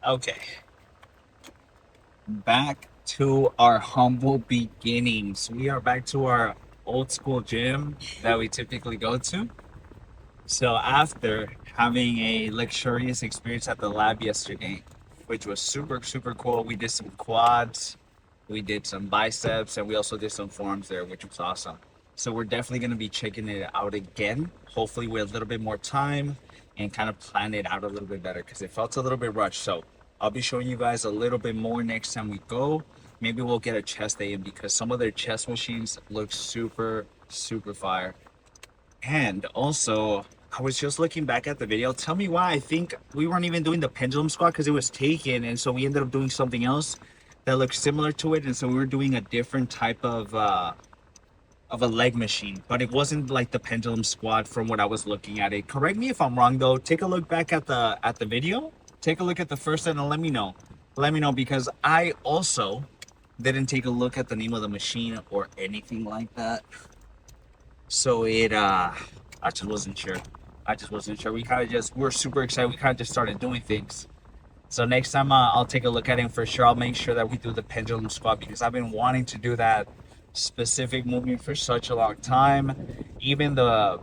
Okay, back to our humble beginnings. We are back to our old school gym that we typically go to. So after having a luxurious experience at the lab yesterday, which was super, super cool, we did some quads, we did some biceps, and we also did some forearms there, which was awesome. So we're definitely going to be checking it out again, hopefully with a little bit more time and kind of plan it out a little bit better because it felt a little bit rushed. So I'll be showing you guys a little bit more next time we go. Maybe we'll get a chest day in because some of their chest machines look super, super fire. And also, I was just looking back at the video. Tell me why I think we weren't even doing the pendulum squat because it was taken, and so we ended up doing something else that looked similar to it, and so we were doing a different type of a leg machine, but it wasn't like the pendulum squat from what I was looking at it. Correct me if I'm wrong though. Take a look back at the video. Take a look at the first one and let me know. Let me know because I also didn't take a look at the name of the machine or anything like that. So I just wasn't sure. I just wasn't sure. We're super excited. We kind of just started doing things. So next time I'll take a look at it for sure. I'll make sure that we do the pendulum squat because I've been wanting to do that specific movement for such a long time. Even the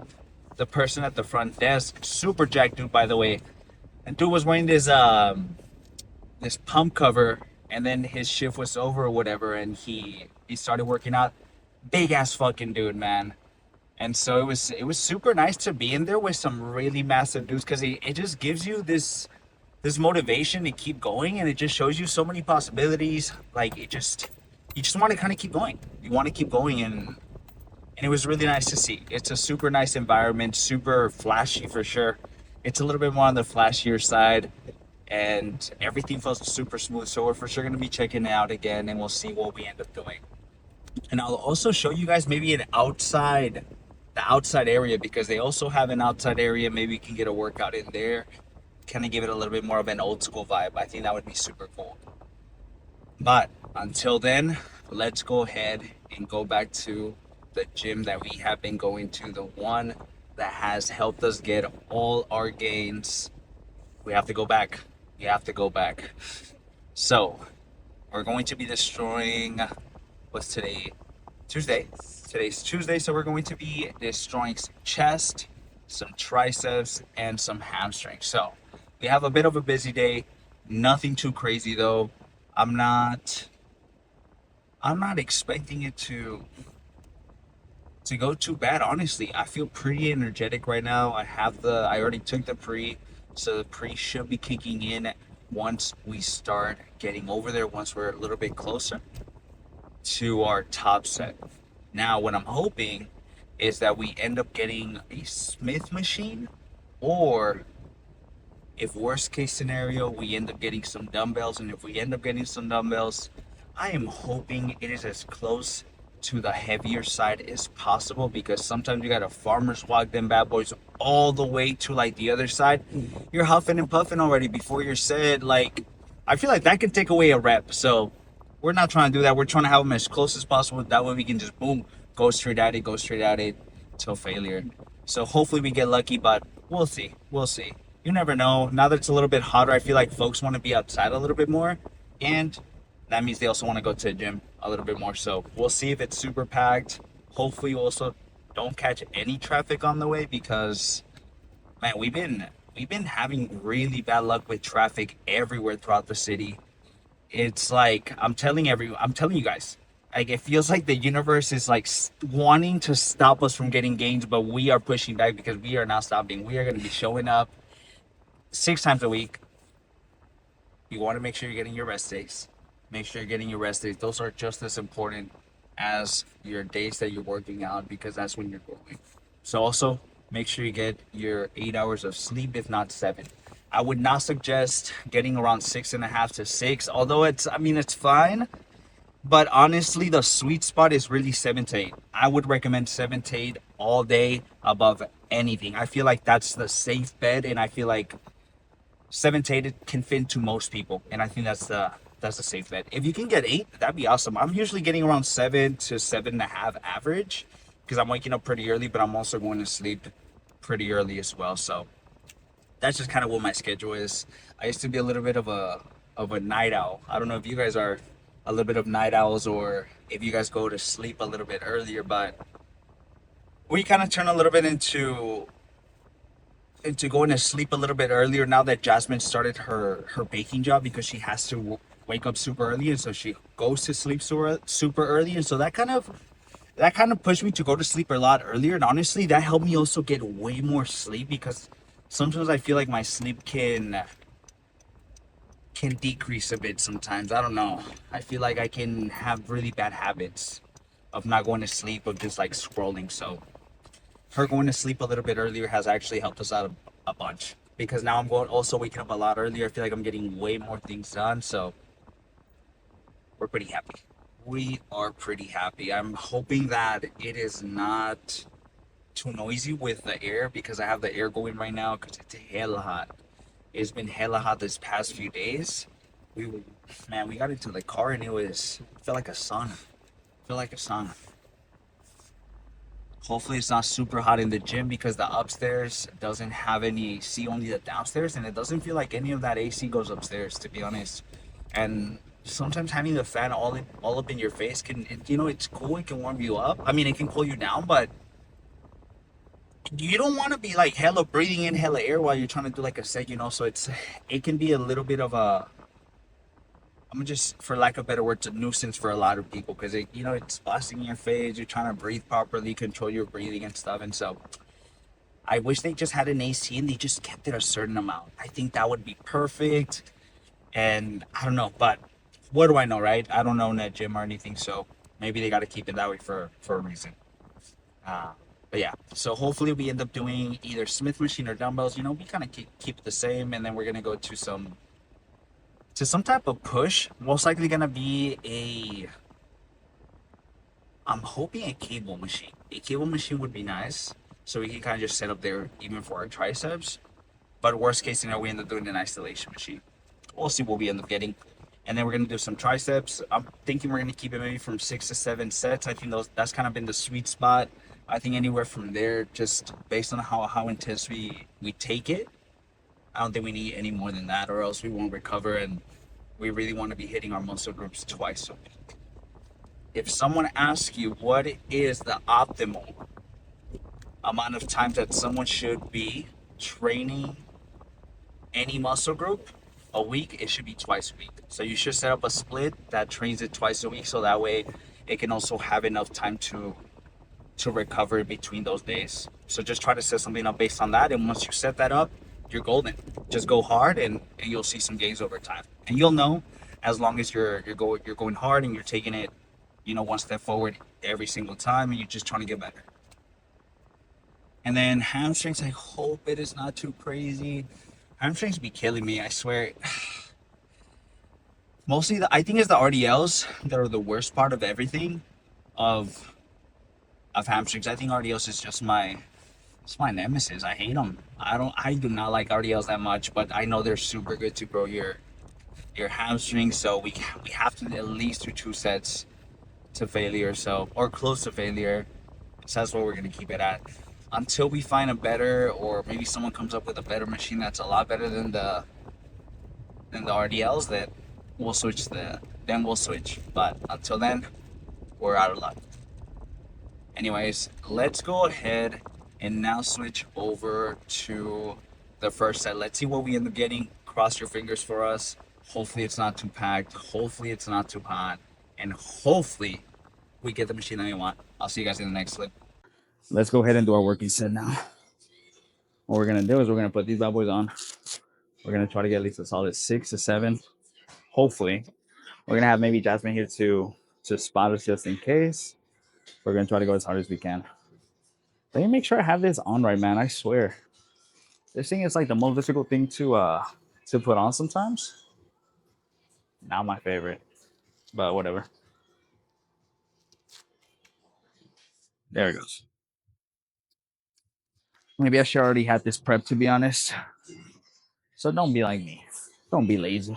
person at the front desk, super jacked dude by the way, and dude was wearing this pump cover, and then his shift was over or whatever, and he started working out. Big ass fucking dude, man. And so it was super nice to be in there with some really massive dudes because it just gives you this motivation to keep going, and it just shows you so many possibilities. Like you just want to kind of keep going. You want to keep going, and it was really nice to see. It's a super nice environment, super flashy for sure. It's a little bit more on the flashier side, and everything feels super smooth. So we're for sure gonna be checking it out again, and we'll see what we end up doing. And I'll also show you guys maybe the outside area because they also have an outside area. Maybe we can get a workout in there, kind of give it a little bit more of an old school vibe. I think that would be super cool. But until then, let's go ahead and go back to the gym that we have been going to, the one that has helped us get all our gains. We have to go back. We have to go back. So, we're going to be destroying, what's today? Tuesday. Today's Tuesday, so we're going to be destroying some chest, some triceps, and some hamstrings. So, we have a bit of a busy day. Nothing too crazy though. I'm not I'm not expecting it to go too bad, honestly. I feel pretty energetic right now. I already took the pre, so the pre should be kicking in once we start getting over there, once we're a little bit closer to our top set. Now, what I'm hoping is that we end up getting a Smith machine, or if worst case scenario, we end up getting some dumbbells. And if we end up getting some dumbbells, I am hoping it is as close to the heavier side as possible because sometimes you gotta farmer's walk them bad boys all the way to like the other side. You're huffing and puffing already before you're set. Like, I feel like that could take away a rep. So we're not trying to do that. We're trying to have them as close as possible. That way we can just boom, go straight at it till failure. So hopefully we get lucky, but we'll see. We'll see. You never know. Now that it's a little bit hotter, I feel like folks want to be outside a little bit more. And that means they also want to go to the gym a little bit more. So we'll see if it's super packed. Hopefully we also don't catch any traffic on the way because man, we've been having really bad luck with traffic everywhere throughout the city. It's like I'm telling you guys, like it feels like the universe is like wanting to stop us from getting gains, but we are pushing back because we are not stopping. We are going to be showing up 6 times a week. You want to make sure you're getting your rest days. Make sure you're getting your rest days. Those are just as important as your days that you're working out because that's when you're growing. So also make sure you get your 8 hours of sleep, if not seven. I would not suggest getting around 6.5 to 6, although it's fine. But honestly, the sweet spot is really 7 to 8. I would recommend 7 to 8 all day above anything. I feel like that's the safe bet, and I feel like 7 to 8 can fit into most people, and I think that's the safe bet. If you can get 8, that'd be awesome. I'm usually getting around 7 to 7.5 average because I'm waking up pretty early, but I'm also going to sleep pretty early as well. So that's just kind of what my schedule is. I used to be a little bit of of a night owl. I don't know if you guys are a little bit of night owls or if you guys go to sleep a little bit earlier, but we kind of turn a little bit into going to sleep a little bit earlier now that Jasmine started her baking job because she has to wake up super early, and so she goes to sleep super early, and so that kind of pushed me to go to sleep a lot earlier. And honestly, that helped me also get way more sleep because sometimes I feel like my sleep can decrease a bit sometimes. I don't know. I feel like I can have really bad habits of not going to sleep, of just like scrolling. So her going to sleep a little bit earlier has actually helped us out a bunch because now I'm going also waking up a lot earlier. I feel like I'm getting way more things done. So we're pretty happy. We are pretty happy. I'm hoping that it is not too noisy with the air because I have the air going right now because it's hella hot. It's been hella hot this past few days. We Man, we got into the car and it felt like a sauna. It felt like a sauna. Hopefully it's not super hot in the gym because the upstairs doesn't have any AC, only the downstairs, and it doesn't feel like any of that AC goes upstairs, to be honest. And sometimes having the fan all up in your face it's cool. It can warm you up. I mean, it can cool you down, but you don't want to be like hella breathing in hella air while you're trying to do like a set. So it can be a little bit of a, I'm just, for lack of better words, a nuisance for a lot of people because it's blasting in your face. You're trying to breathe properly, control your breathing and stuff. And so I wish they just had an AC and they just kept it a certain amount. I think that would be perfect. And I don't know, but what do I know, right? I don't own that gym or anything, so maybe they got to keep it that way for a reason. Uh, but yeah, so hopefully we end up doing either Smith machine or dumbbells. We kind of keep it the same, and then we're gonna go to some type of push. Most likely gonna be I'm hoping a cable machine. A cable machine would be nice, so we can kind of just set up there even for our triceps. But worst case scenario, we end up doing an isolation machine. We'll see what we end up getting. And then we're gonna do some triceps. I'm thinking we're gonna keep it maybe from 6 to 7 sets. I think that's kind of been the sweet spot. I think anywhere from there, just based on how intense we take it, I don't think we need any more than that, or else we won't recover. And we really want to be hitting our muscle groups twice a week. If someone asks you what is the optimal amount of time that someone should be training any muscle group a week, it should be twice a week. So you should set up a split that trains it twice a week so that way it can also have enough time to recover between those days. So just try to set something up based on that, and once you set that up, you're golden. Just go hard, and you'll see some gains over time. And you'll know, as long as you're going hard and you're taking it, one step forward every single time, and you're just trying to get better. And then hamstrings, I hope it is not too crazy. Hamstrings be killing me, I swear. Mostly, I think it's the RDLs that are the worst part of everything of hamstrings. I think RDLs is just it's my nemesis. I hate them. I do not like RDLs that much, but I know they're super good to grow your hamstrings. So we have to at least do 2 sets to failure, so, or close to failure. So that's what we're gonna keep it at until we find a better, or maybe someone comes up with a better machine that's a lot better than the RDLs. That we'll switch. But until then, we're out of luck. Anyways, let's go ahead and now switch over to the first set. Let's see what we end up getting. Cross your fingers for us. Hopefully it's not too packed. Hopefully it's not too hot. And hopefully we get the machine that we want. I'll see you guys in the next clip. Let's go ahead and do our working set now. What we're gonna do is we're gonna put these bad boys on. We're gonna try to get at least a solid 6 to 7. Hopefully, we're gonna have maybe Jasmine here to spot us just in case. We're gonna try to go as hard as we can. Let me make sure I have this on right, man. I swear, this thing is like the most difficult thing to put on sometimes. Not my favorite, but whatever. There it goes. Maybe I should already have this prep, to be honest. So don't be like me. Don't be lazy.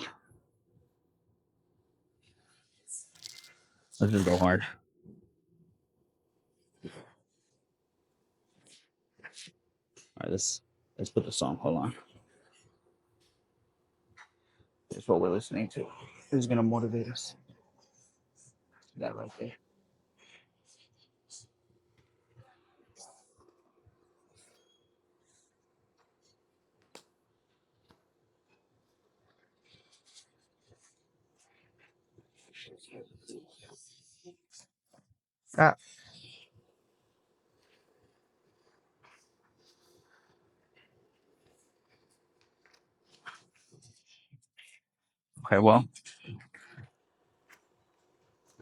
Let's just go hard. All right, let's put the song. Hold on. is what we're listening to. Who's gonna motivate us? That right there. Ah, okay, well,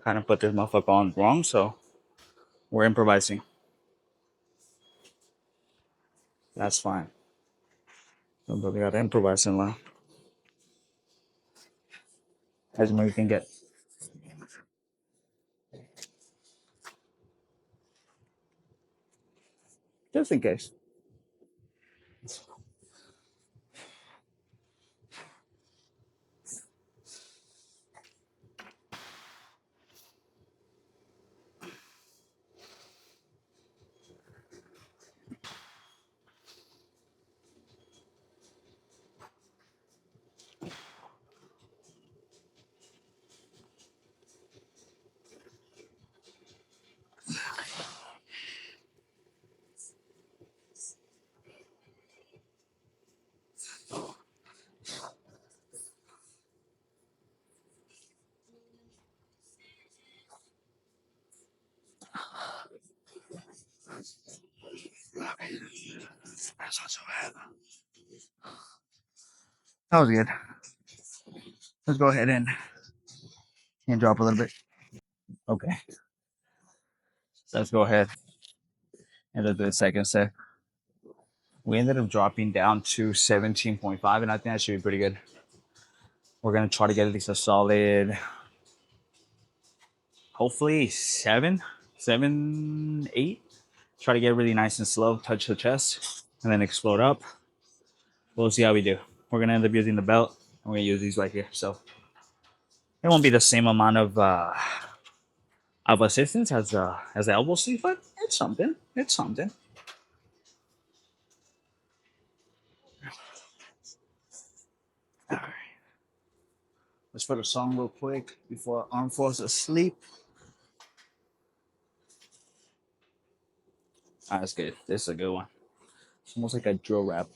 kind of put this motherfucker on wrong, so we're improvising. That's fine. But we gotta improvise and learn as much as we can get, just in case. That's not so bad. That was good. Let's go ahead and drop a little bit. Okay, let's go ahead and let's do the second set. We ended up dropping down to 17.5, and I think that should be pretty good. We're gonna try to get at least a solid, hopefully 8. Try to get really nice and slow, touch the chest, and then explode up. We'll see how we do. We're gonna end up using the belt, and we're gonna use these right here. So it won't be the same amount of assistance as the elbow sleeve, but it's something. It's something. All right. Let's put a song real quick before our arm falls asleep. Ah, that's good. This is a good one. It's almost like a drill rap.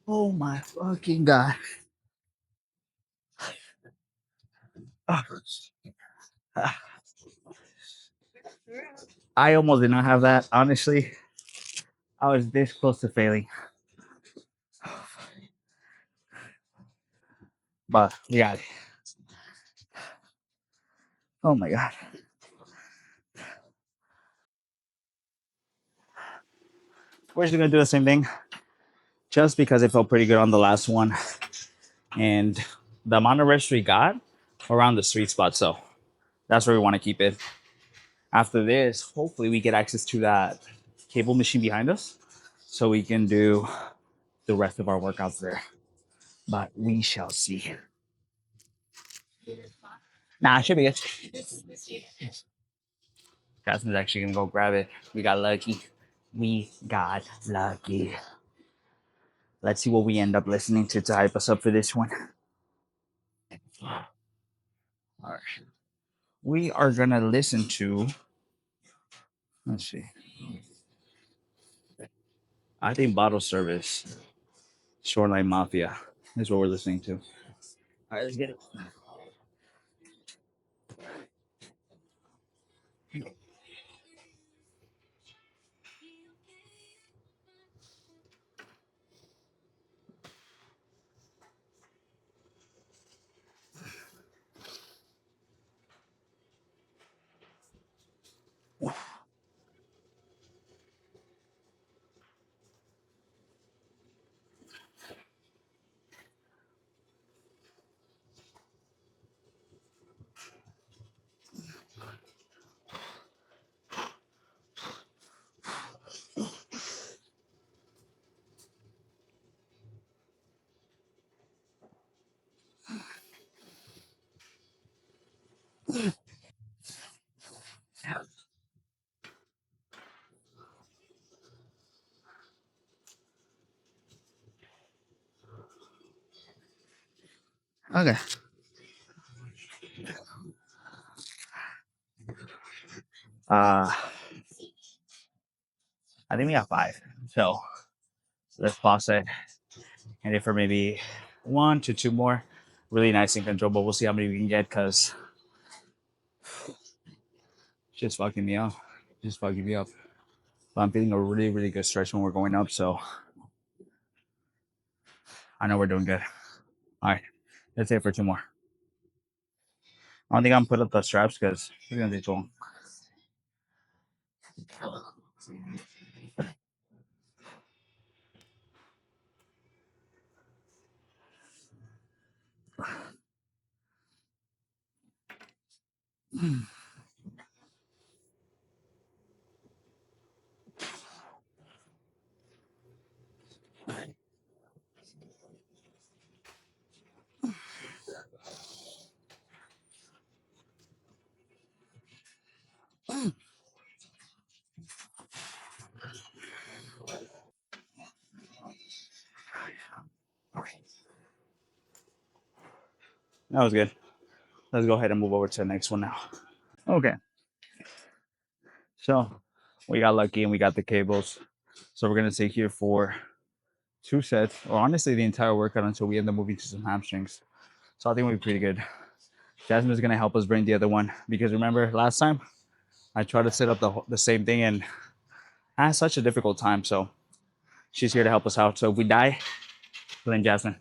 Oh my fucking god. Ah, I almost did not have that. Honestly, I was this close to failing. But we got it. Oh my god. We're just gonna do the same thing. Just because it felt pretty good on the last one. And the amount of rest we got around the sweet spot. So that's where we want to keep it. After this, hopefully we get access to that cable machine behind us so we can do the rest of our workouts there. But we shall see. Nah, it should be good. Jasmine's actually gonna go grab it. We got lucky. We got lucky. Let's see what we end up listening to hype us up for this one. All right. We are gonna listen to. Let's see. I think Bottle Service, Shoreline Mafia is what we're listening to. All right, let's get it. Okay. Uh, I think we got five. So let's pause it and if for maybe one to two more. Really nice and control, but we'll see how many we can get because just fucking me up. Just fucking me up. But I'm feeling a really, really good stretch when we're going up, so I know we're doing good. All right, let's say for two more. I don't think I'm put up the straps because it's gonna take too long. That was good. Let's go ahead and move over to the next one now. Okay, so we got lucky and we got the cables. So we're gonna stay here for two sets, or honestly the entire workout until we end up moving to some hamstrings. So I think we'll be pretty good. Jasmine's gonna help us bring the other one because remember last time I tried to set up the same thing and I had such a difficult time. So she's here to help us out. So if we die, blame Jasmine.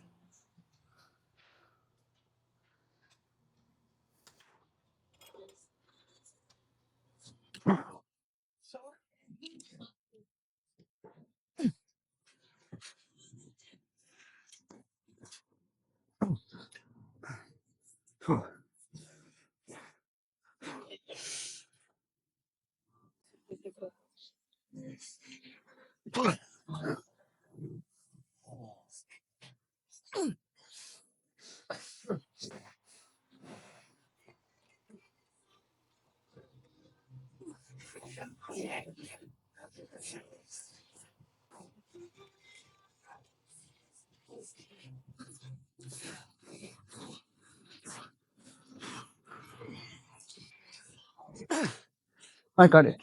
I got it.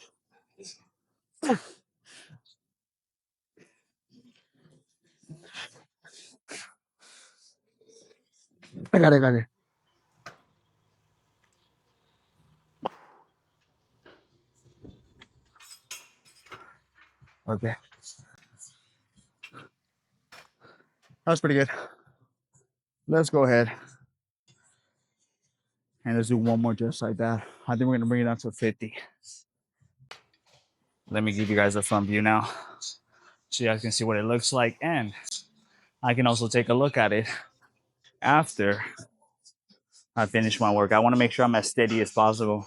I got it. Got it. Okay. That was pretty good. Let's go ahead and let's do one more just like that. I think we're gonna bring it down to 50. Let me give you guys a front view now so you guys can see what it looks like. And I can also take a look at it after I finish my work. I want to make sure I'm as steady as possible.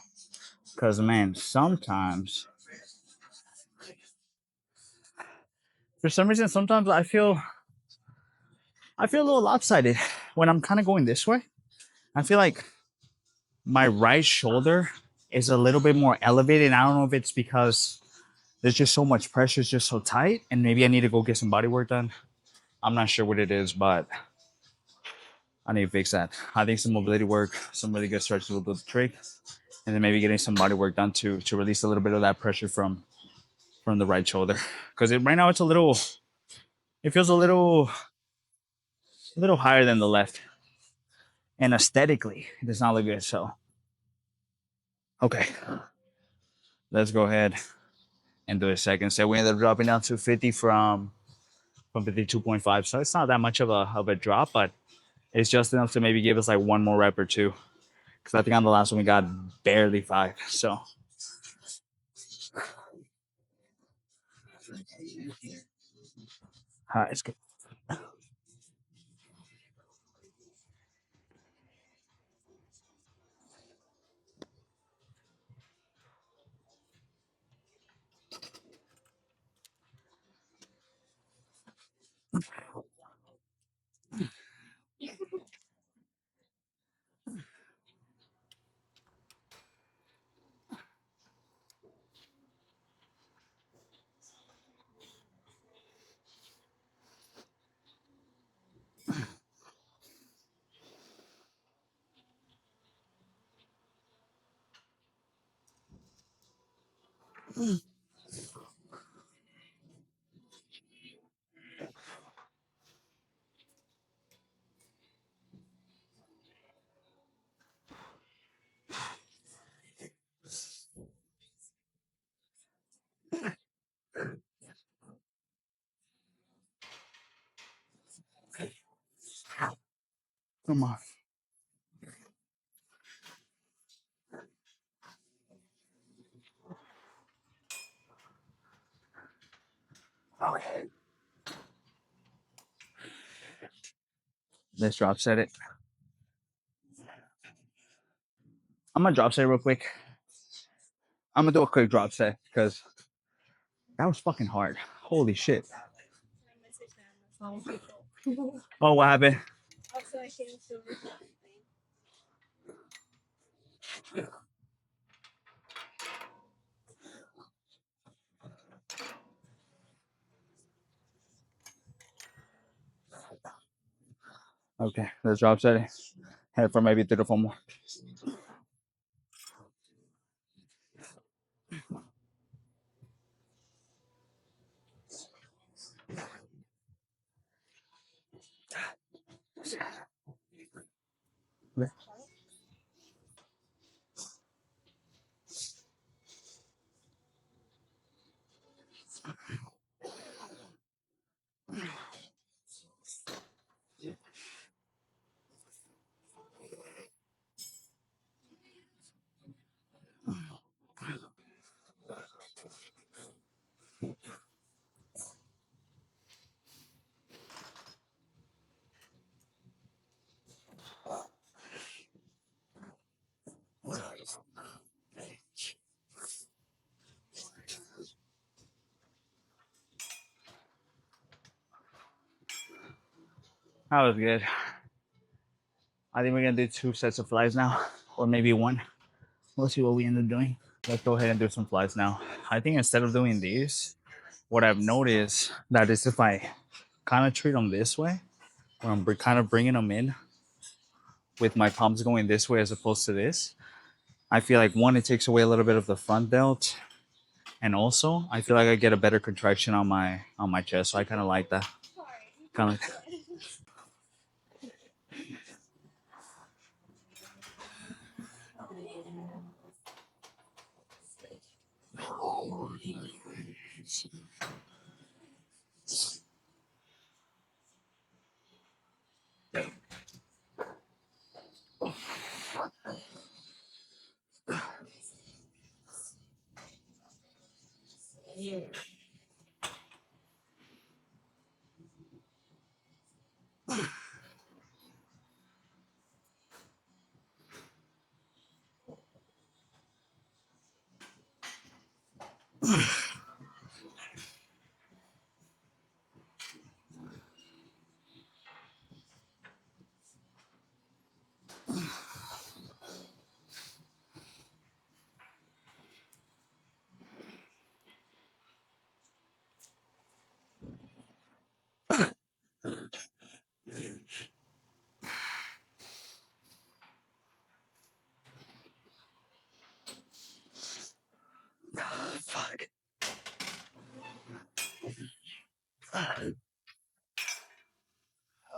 Because man, sometimes for some reason, sometimes I feel a little lopsided when I'm kind of going this way. I feel like my right shoulder is a little bit more elevated. And I don't know if it's because there's just so much pressure, it's just so tight, and maybe I need to go get some body work done. I'm not sure what it is, but I need to fix that. I think some mobility work, some really good stretches will do the trick, and then maybe getting some body work done to release a little bit of that pressure from the right shoulder. Because right now it's a little, it feels a little higher than the left, and aesthetically it does not look good. So okay, let's go ahead and do a second set. We ended up dropping down to 50 from 52.5, so it's not that much of a drop, but it's just enough to maybe give us like one more rep or two. Because I think on the last one we got barely 5. So all right, it's good. Come on. Okay. Let's drop set it. I'm gonna drop set it real quick. I'm gonna do a quick drop set because that was fucking hard. Holy shit. Oh, what happened? Okay, let's drop set it. Head for maybe 3 to 4 more. Okay. That was good. I think we're gonna do 2 sets of flies now, or maybe one. We'll see what we end up doing. Let's go ahead and do some flies now. I think instead of doing these, what I've noticed that is if I kind of treat them this way, where I'm kind of bringing them in with my palms going this way as opposed to this, I feel like one, it takes away a little bit of the front delt, and also I feel like I get a better contraction on my chest. So I kind of like that. Kind of like.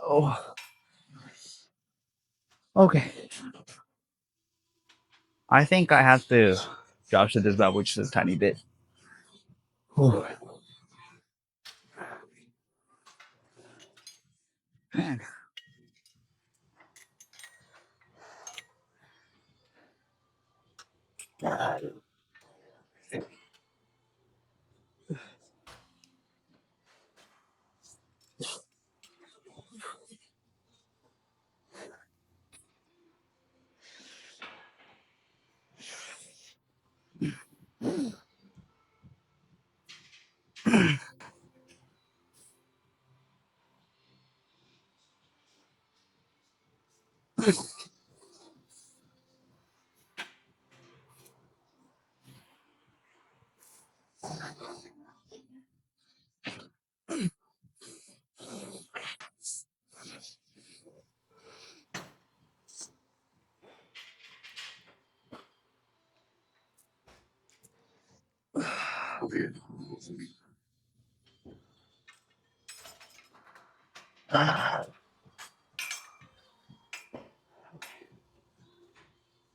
Oh, okay. I think I have to drop to this level just a tiny bit. Oh, man.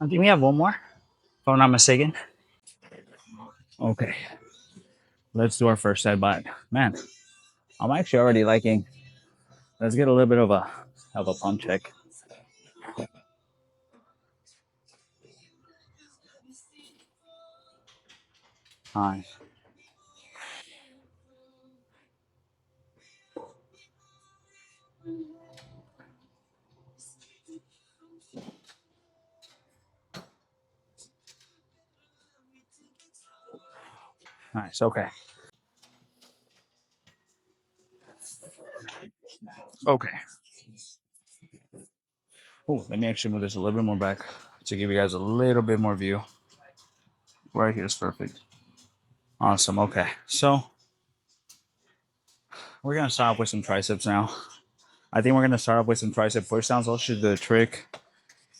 I think we have one more, if I'm not mistaken. Okay, let's do our first set. But man, I'm actually already liking. Let's get a little bit of a pump check. Nice, nice. Okay, okay. Oh, let me actually move this a little bit more back to give you guys a little bit more view. Right here is perfect. Awesome. Okay, so we're gonna start off with some triceps now. I think we're gonna start off with some tricep push downs. I'll show you the trick,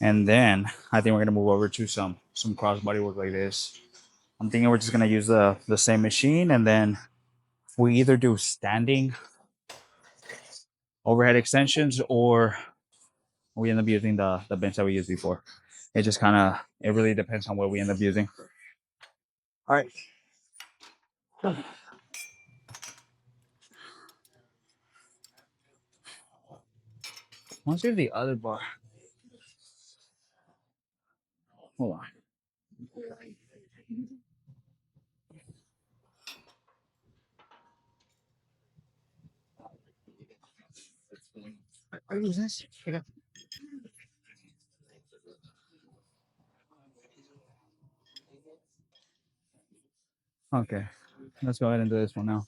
and then I think we're gonna move over to some cross body work like this. I'm thinking we're just gonna use the same machine, and then we either do standing overhead extensions or we end up using the bench that we used before. It just kind of it really depends on what we end up using. All right. Let's do the other bar. Hold on. Are you using this? Okay. Let's go ahead and do this one now.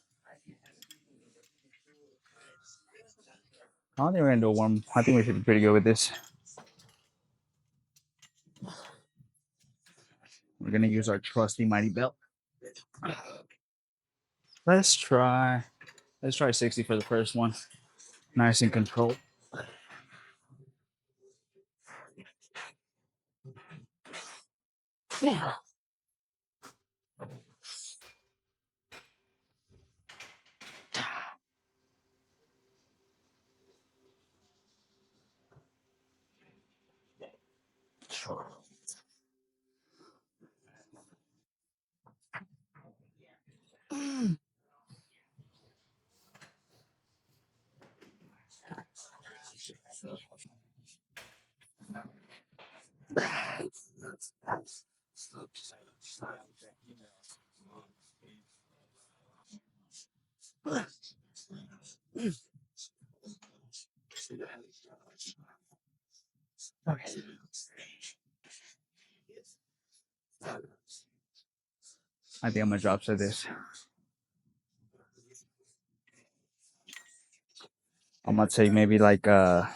I don't think we're gonna do a warm. I think we should be pretty good with this. We're gonna use our trusty mighty belt. Let's try. Let's try 60 for the first one. Nice and controlled. Yeah. Okay. I think I'm gonna drop to this. I'm gonna take maybe like 10,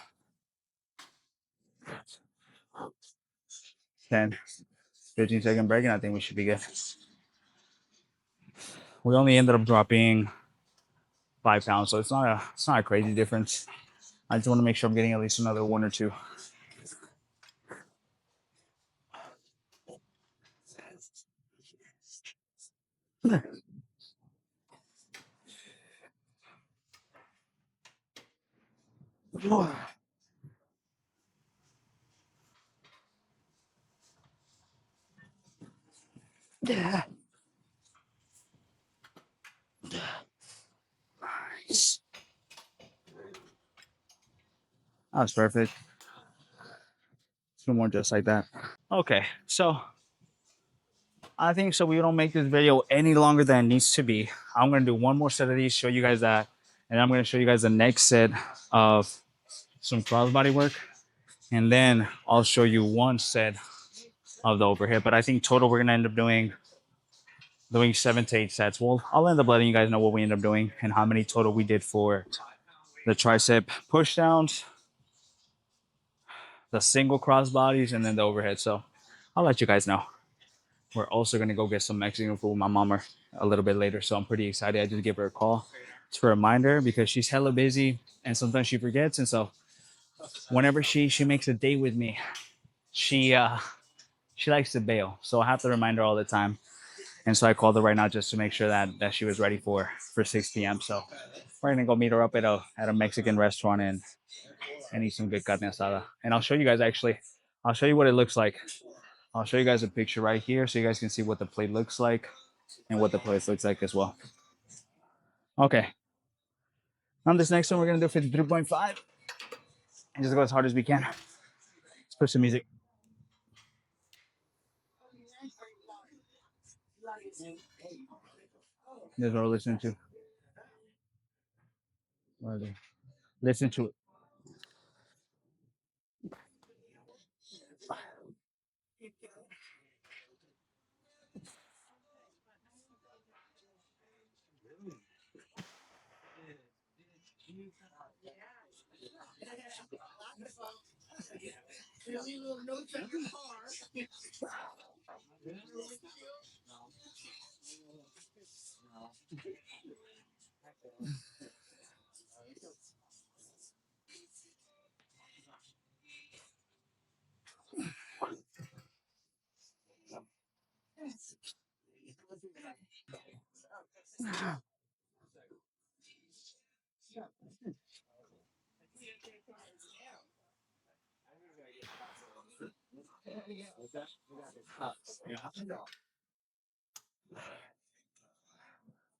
15-second break, and I think we should be good. We only ended up dropping 5 pounds, so it's not a crazy difference. I just want to make sure I'm getting at least another one or two. Yeah. That was perfect. Two more just like that. Okay, so I think so we don't make this video any longer than it needs to be. I'm gonna do one more set of these, show you guys that, and I'm gonna show you guys the next set of some crossbody work, and then I'll show you one set of the overhead. But I think total we're gonna end up doing 7 to 8 sets. Well, I'll end up letting you guys know what we end up doing and how many total we did for the tricep push downs, the single cross bodies, and then the overhead. So I'll let you guys know. We're also gonna go get some Mexican food with my mama a little bit later. So I'm pretty excited. I just give her a call to remind her because she's hella busy and sometimes she forgets. And so whenever she makes a date with me, she likes to bail. So I have to remind her all the time. And so I called her right now just to make sure that she was ready for 6 p.m. So we're gonna go meet her up at a Mexican restaurant and eat some good carne asada. And I'll show you guys actually. I'll show you what it looks like. I'll show you guys a picture right here so you guys can see what the plate looks like and what the place looks like as well. Okay. On this next one, we're gonna do 53.5 and just go as hard as we can. Let's put some music. This is what we're listening to. Listen to it.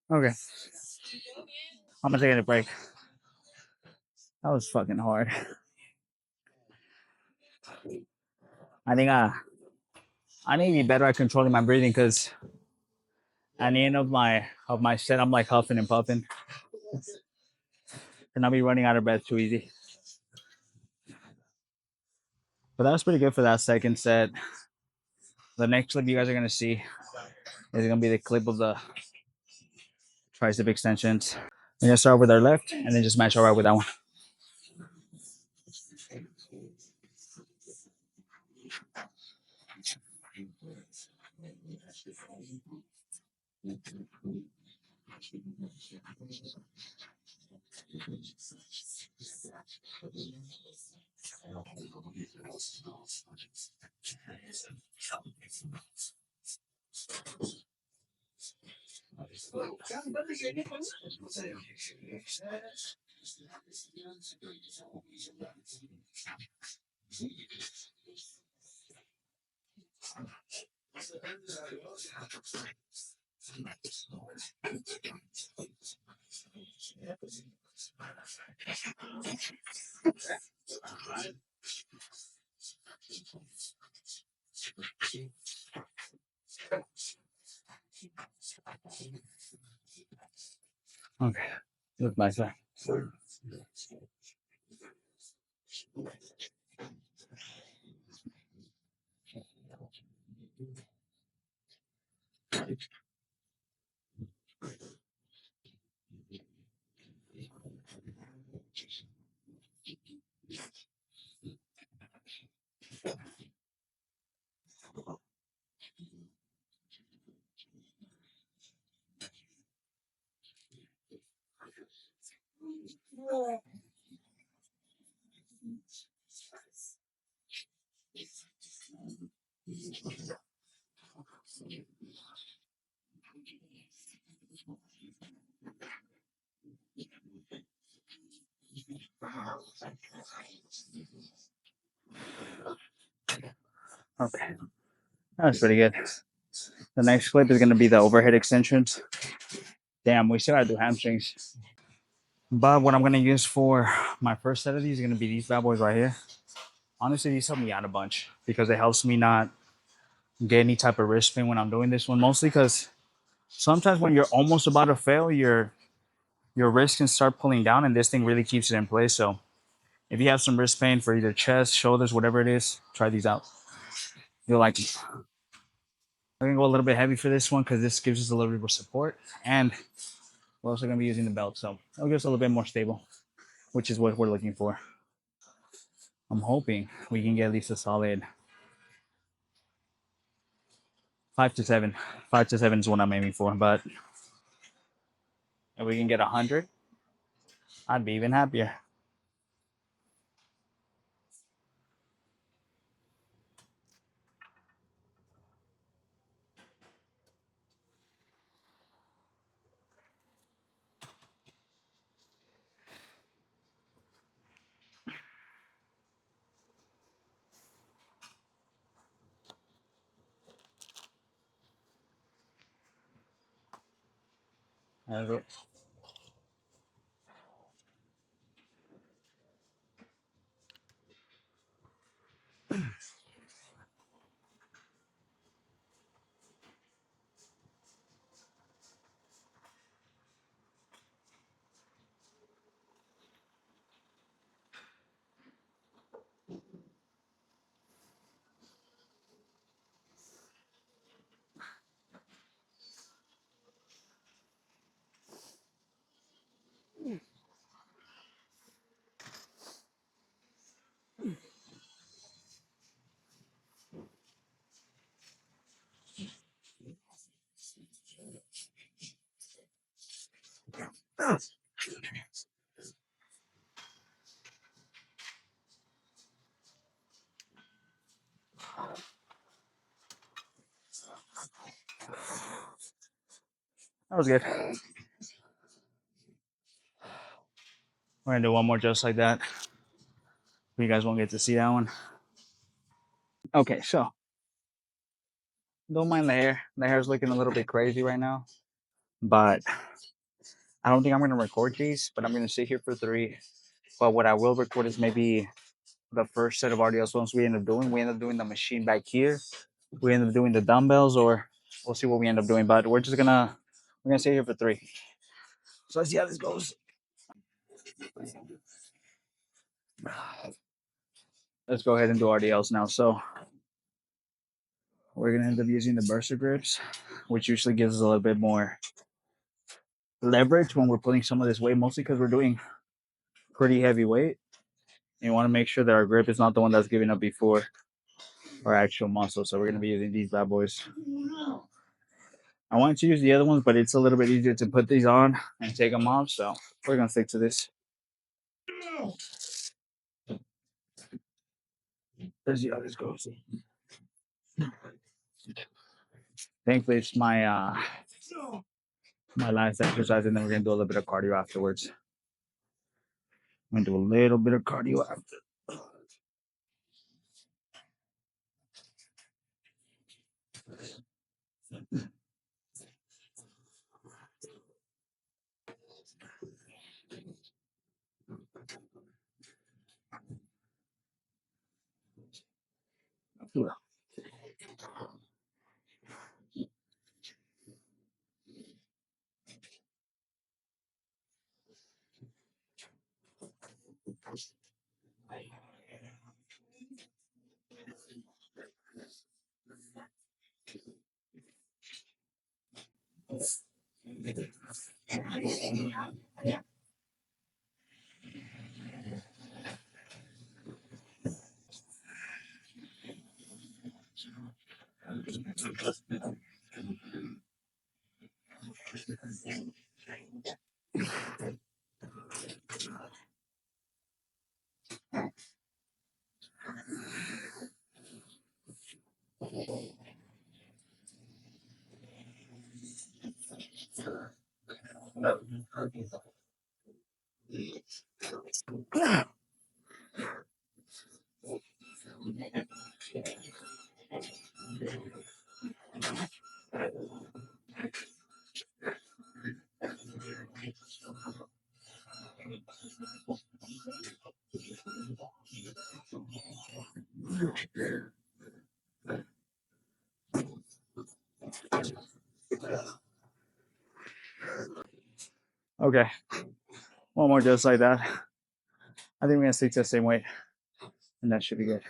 Okay. I'm gonna take a break. That was fucking hard. I think I need to be better at controlling my breathing because at the end of my set, I'm like huffing and puffing, and I'll be running out of breath too easy. But that was pretty good for that second set. The next clip you guys are gonna see is gonna be the clip of the tricep extensions. We're gonna start with our left and then just match our right with that one. Okay. Look my side. Okay, that's pretty good. The next clip is going to be the overhead extensions. Damn, we still got to do hamstrings. But what I'm going to use for my first set of these is going to be these bad boys right here. Honestly, these help me out a bunch because it helps me not get any type of wrist pain when I'm doing this one. Mostly because sometimes when you're almost about to fail, your wrist can start pulling down, and this thing really keeps it in place. So if you have some wrist pain for either chest, shoulders, whatever it is, try these out. You'll like them. We're gonna go a little bit heavy for this one because this gives us a little bit more support, and we're also gonna be using the belt, so it'll give us a little bit more stable, which is what we're looking for. I'm hoping we can get at least a solid 5 to 7. 5 to 7 is what I'm aiming for, but if we can get 100, I'd be even happier. That was good. We're gonna do one more just like that. You guys won't get to see that one. Okay, so don't mind the hair. The hair's looking a little bit crazy right now, but I don't think I'm gonna record these. But I'm gonna sit here for 3. But what I will record is maybe the first set of RDLs once we end up doing. We end up doing the machine back here. We end up doing the dumbbells, or we'll see what we end up doing. But we're gonna sit here for 3. So let's see how this goes. Let's go ahead and do RDLs now. So we're gonna end up using the burster grips, which usually gives us a little bit more leverage when we're putting some of this weight, mostly because we're doing pretty heavy weight. And you want to make sure that our grip is not the one that's giving up before our actual muscle. So we're gonna be using these bad boys. I wanted to use the other ones, but it's a little bit easier to put these on and take them off. So we're gonna stick to this. Let's see how this goes. Thankfully, it's my last exercise, and then we're gonna do a little bit of cardio afterwards. I'm gonna do a little bit of cardio after. Okay, one more just like that. I think we're gonna stick to the same weight, and that should be good.